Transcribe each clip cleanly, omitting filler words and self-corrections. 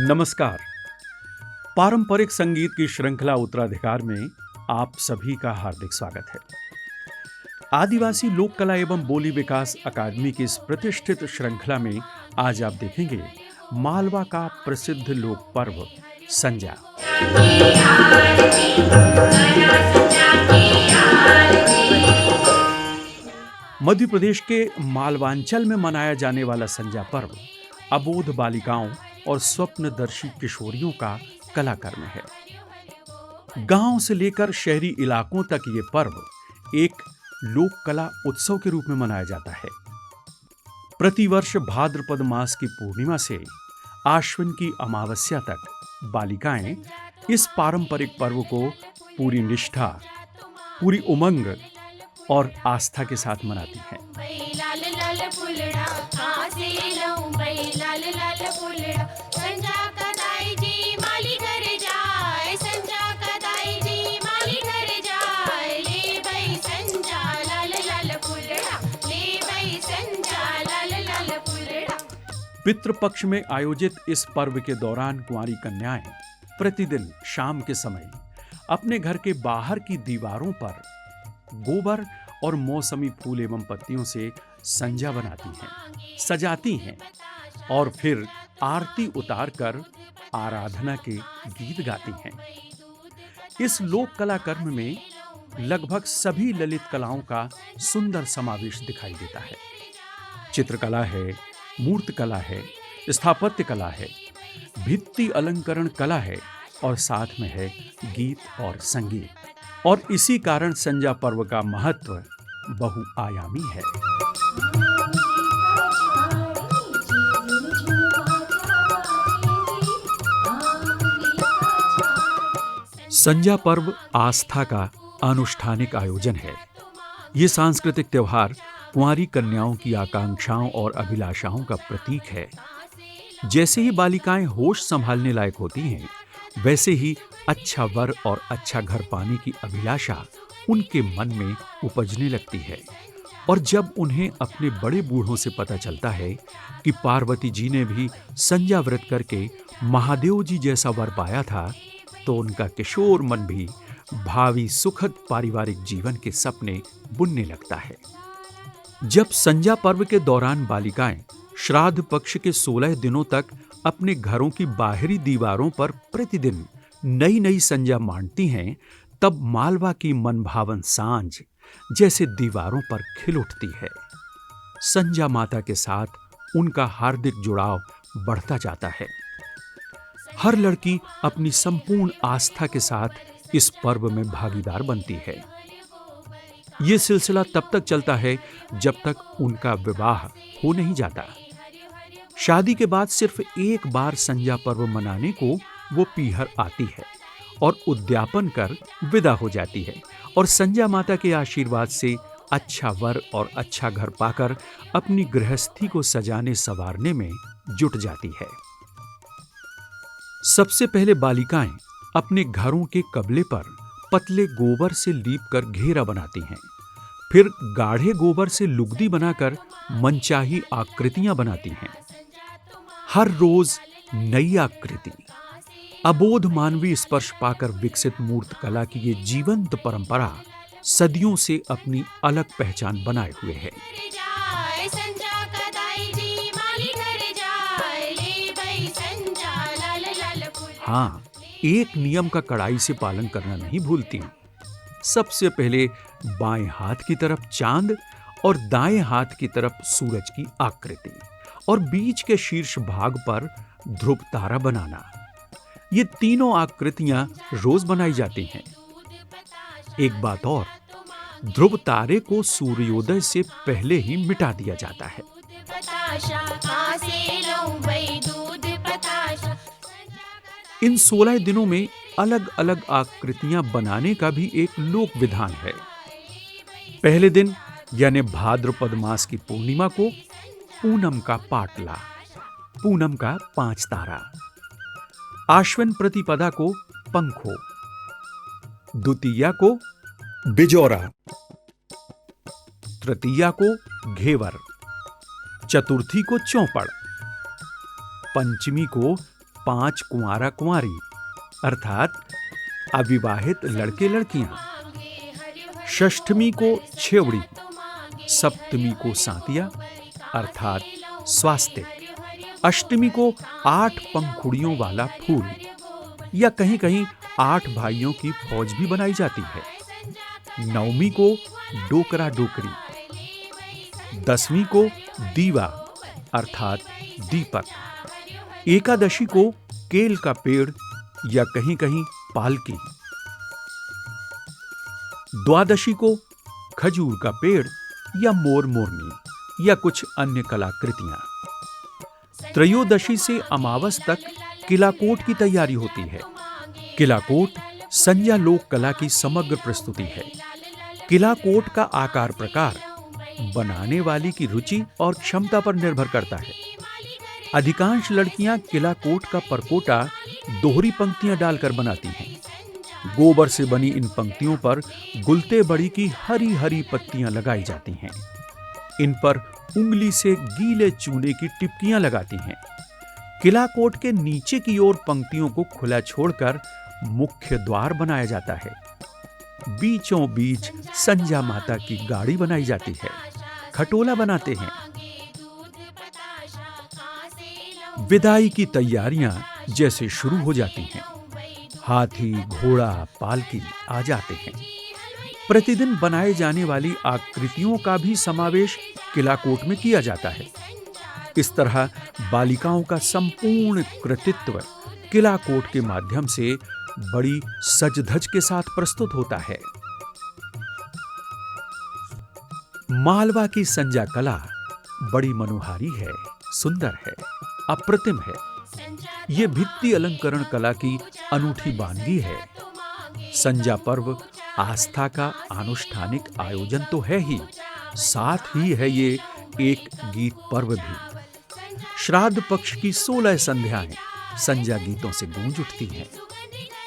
नमस्कार। पारंपरिक संगीत की श्रृंखला उत्तराधिकार में आप सभी का हार्दिक स्वागत है। आदिवासी लोक कला एवं बोली विकास अकादमी की इस प्रतिष्ठित श्रृंखला में आज आप देखेंगे मालवा का प्रसिद्ध लोक पर्व संजा। मध्य प्रदेश के मालवांचल में मनाया जाने वाला संजा पर्व अबोध बालिकाओं और स्वप्नदर्शी किशोरियों का कलाकर्म है। गांव से लेकर शहरी इलाकों तक ये पर्व एक लोक कला उत्सव के रूप में मनाया जाता है। प्रतिवर्ष भाद्रपद मास की पूर्णिमा से आश्विन की अमावस्या तक बालिकाएं इस पारंपरिक पर्व को पूरी निष्ठा, पूरी उमंग और आस्था के साथ मनाती हैं। पितृपक्ष में आयोजित इस पर्व के दौरान कुंवारी कन्याएं प्रतिदिन शाम के समय अपने घर के बाहर की दीवारों पर गोबर और मौसमी फूल एवं पत्तियों से संजा बनाती हैं, सजाती हैं और फिर आरती उतारकर आराधना के गीत गाती हैं। इस लोक कला कर्म में लगभग सभी ललित कलाओं का सुंदर समावेश दिखाई देता है। चित्रकला है, मूर्त कला है, स्थापत्य कला है, भित्ति अलंकरण कला है और साथ में है गीत और संगीत। और इसी कारण संजा पर्व का महत्व बहुआयामी है। संजा पर्व आस्था का अनुष्ठानिक आयोजन है। ये सांस्कृतिक त्योहार कुंवारी कन्याओं की आकांक्षाओं और अभिलाषाओं का प्रतीक है। जैसे ही बालिकाएं होश संभालने लायक होती हैं, वैसे ही अच्छा वर और अच्छा घर पाने की अभिलाषा उनके मन में उपजने लगती है। और जब उन्हें अपने बड़े बूढ़ों से पता चलता है कि पार्वती जी ने भी संजा व्रत करके महादेव जी जैसा वर पाया था, तो उनका किशोर मन भी भावी सुखद पारिवारिक जीवन के सपने बुनने लगता है। जब संजा पर्व के दौरान बालिकाएं श्राद्ध पक्ष के 16 दिनों तक अपने घरों की बाहरी दीवारों पर प्रतिदिन नई नई संजा मांडती हैं, तब मालवा की मनभावन सांझ जैसे दीवारों पर खिल उठती है। संजा माता के साथ उनका हार्दिक जुड़ाव बढ़ता जाता है। हर लड़की अपनी संपूर्ण आस्था के साथ इस पर्व में भागीदार बनती है। ये सिलसिला तब तक चलता है जब तक उनका विवाह हो नहीं जाता। शादी के बाद सिर्फ एक बार संजा पर्व मनाने को वो पीहर आती है और उद्यापन कर विदा हो जाती है और संजा माता के आशीर्वाद से अच्छा वर और अच्छा घर पाकर अपनी गृहस्थी को सजाने संवारने में जुट जाती है। सबसे पहले बालिकाएं अपने घरों के कबले पर पतले गोबर से लीपकर घेरा बनाती हैं। फिर गाढ़े गोबर से लुगदी बनाकर मनचाही आकृतियां बनाती हैं। हर रोज नई आकृति। अबोध मानवीय स्पर्श पाकर विकसित मूर्त कला की ये जीवंत परंपरा सदियों से अपनी अलग पहचान बनाए हुए है। हाँ, एक नियम का कड़ाई से पालन करना नहीं भूलती। सबसे पहले बाएं हाथ की तरफ चांद और दाएं हाथ की तरफ सूरज की आकृति और बीच के शीर्ष भाग पर ध्रुव तारा बनाना। ये तीनों आकृतियां रोज बनाई जाती हैं। एक बात और, ध्रुव तारे को सूर्योदय से पहले ही मिटा दिया जाता है। इन 16 दिनों में अलग अलग आकृतियां बनाने का भी एक लोक विधान है। पहले दिन यानी भाद्रपद मास की पूर्णिमा को पूनम का पाटला, पूनम का 5 तारा, आश्विन प्रतिपदा को पंखो, द्वितीया को बिजौरा, तृतीया को घेवर, चतुर्थी को चौपड़, पंचमी को 5 कुंवारा कुंवारी अर्थात अविवाहित लड़के लड़कियां, षष्ठमी को छेवड़ी, सप्तमी को सातिया अर्थात स्वास्तिक, अष्टमी को 8 पंखुड़ियों वाला फूल या कहीं कहीं 8 भाइयों की फौज भी बनाई जाती है। नवमी को डोकरा डोकरी, 10वीं को दीवा अर्थात दीपक, एकादशी को केल का पेड़ या कहीं कहीं पालकी, द्वादशी को खजूर का पेड़ या मोर मोरनी या कुछ अन्य कलाकृतियां, त्रयोदशी से अमावस तक किलाकोट की तैयारी होती है। किलाकोट संज्ञा लोक कला की समग्र प्रस्तुति है। किलाकोट का आकार प्रकार बनाने वाली की रुचि और क्षमता पर निर्भर करता है। अधिकांश लड़कियां किलाकोट का परकोटा दोहरी पंक्तियां डालकर बनाती हैं। गोबर से बनी इन पंक्तियों पर गुलते बड़ी की हरी हरी पत्तियां लगाई जाती हैं। इन पर उंगली से गीले चूने की टिपकियां लगाती हैं। किलाकोट के नीचे की ओर पंक्तियों को खुला छोड़कर मुख्य द्वार बनाया जाता है। बीचों बीच संज्ञा माता की गाड़ी बनाई जाती है। खटोला बनाते हैं। विदाई की तैयारियां जैसे शुरू हो जाती हैं। हाथी, घोड़ा, पालकी आ जाते हैं। प्रतिदिन बनाए जाने वाली आकृतियों का भी समावेश किलाकोट में किया जाता है। इस तरह बालिकाओं का संपूर्ण कृतित्व किलाकोट के माध्यम से बड़ी सज-धज के साथ प्रस्तुत होता है। मालवा की संज्ञा कला बड़ी मनोहारी है, सुंदर है, अप्रतिम है। ये भित्ति अलंकरण कला की अनूठी बानगी है। संज्ञा पर्व आस्था का अनुष्ठानिक आयोजन तो है ही, साथ ही है ये एक गीत पर्व भी। श्राद्ध पक्ष की 16 संध्याएं संज्ञा गीतों से गूंज उठती हैं।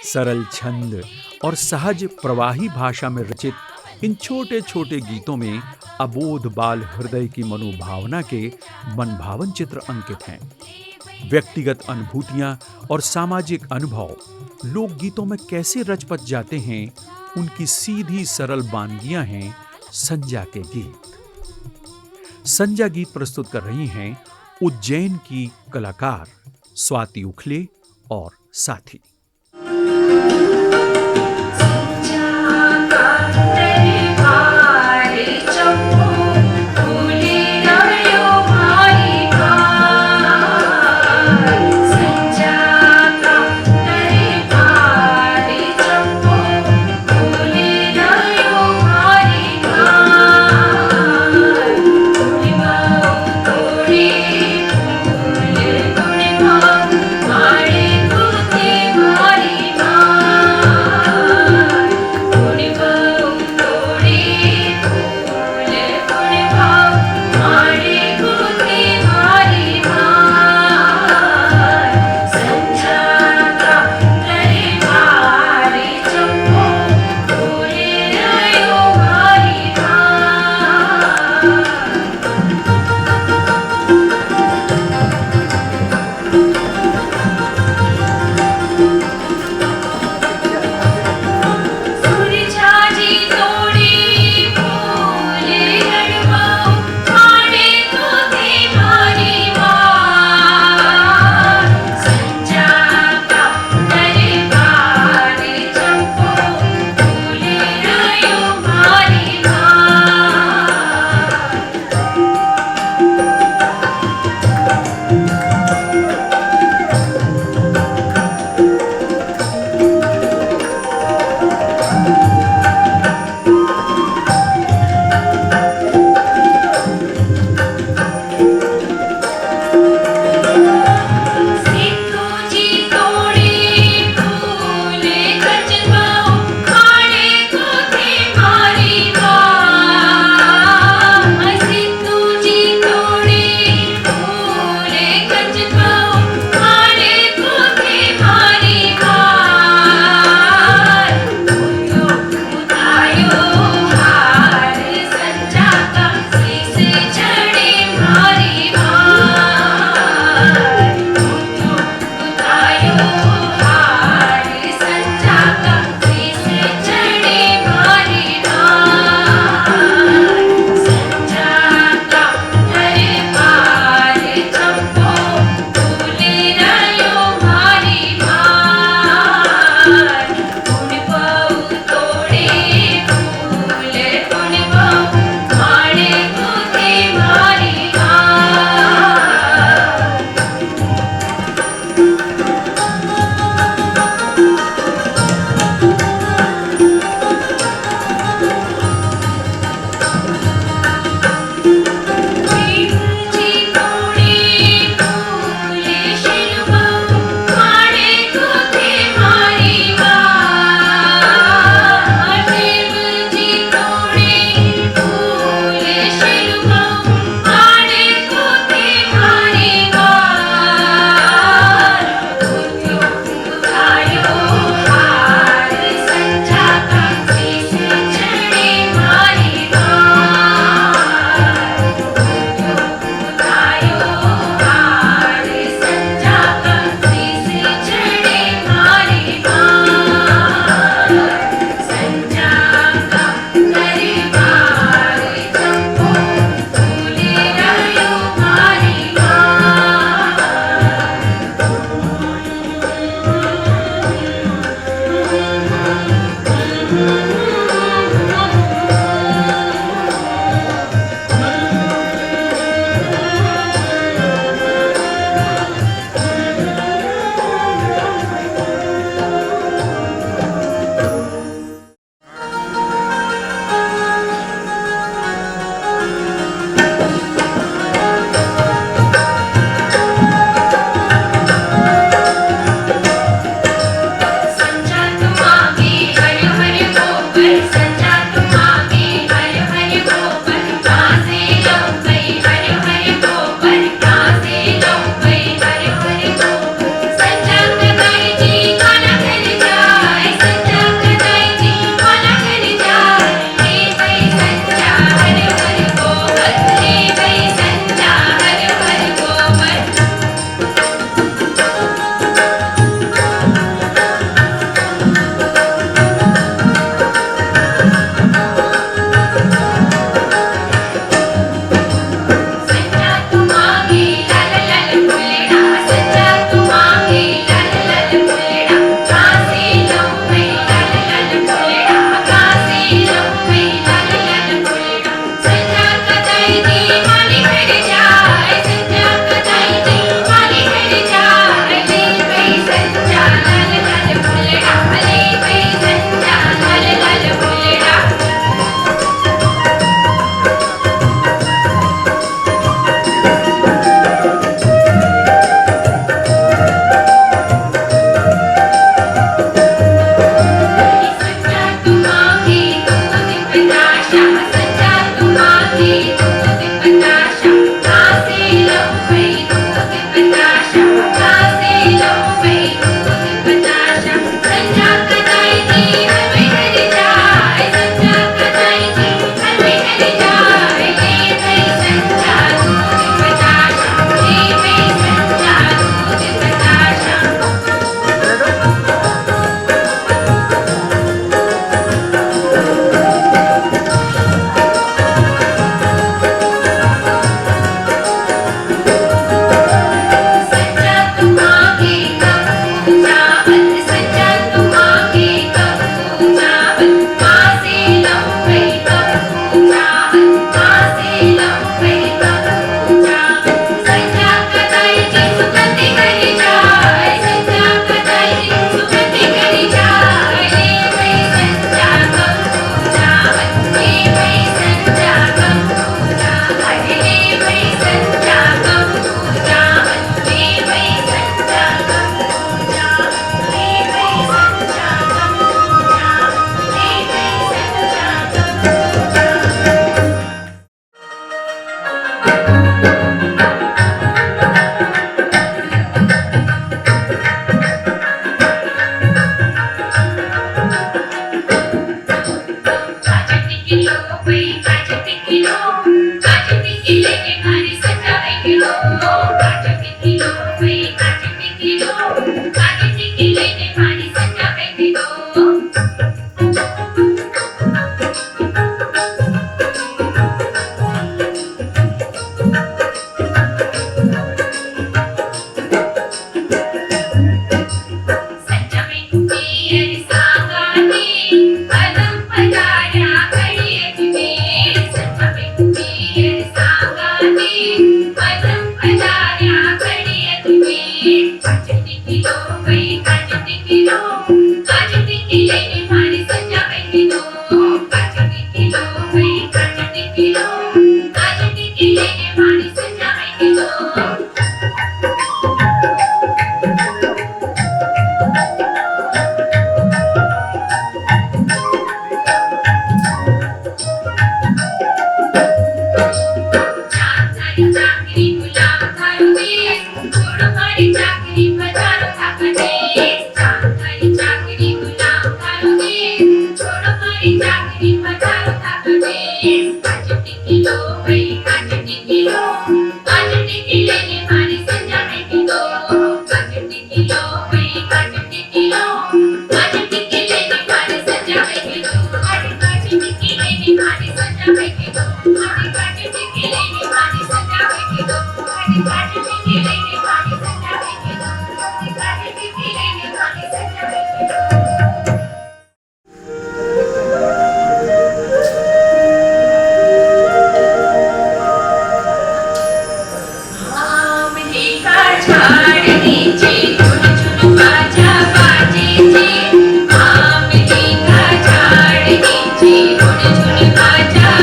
सरल छंद और सहज प्रवाही भाषा में रचित इन छोटे छोटे गीतों में अबोध बाल हृदय की मनोभावना के मनभावन चित्र अंकित हैं। व्यक्तिगत अनुभूतियां और सामाजिक अनुभव लोकगीतों में कैसे रचपच जाते हैं, उनकी सीधी सरल बानगियां हैं संज्ञा के गीत। संज्ञा गीत प्रस्तुत कर रही हैं उज्जैन की कलाकार स्वाति उखले और साथी।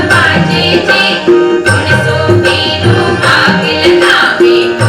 बाजे जे, गुण सो मेरो भाग लगावे।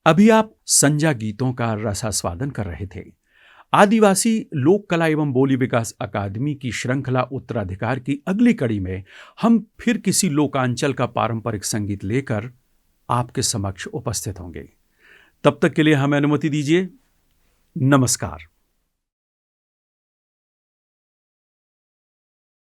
अभी आप संजा गीतों का रसास्वादन कर रहे थे। आदिवासी लोक कला एवं बोली विकास अकादमी की श्रृंखला उत्तराधिकार की अगली कड़ी में हम फिर किसी लोकांचल का पारंपरिक संगीत लेकर आपके समक्ष उपस्थित होंगे। तब तक के लिए हमें अनुमति दीजिए। नमस्कार।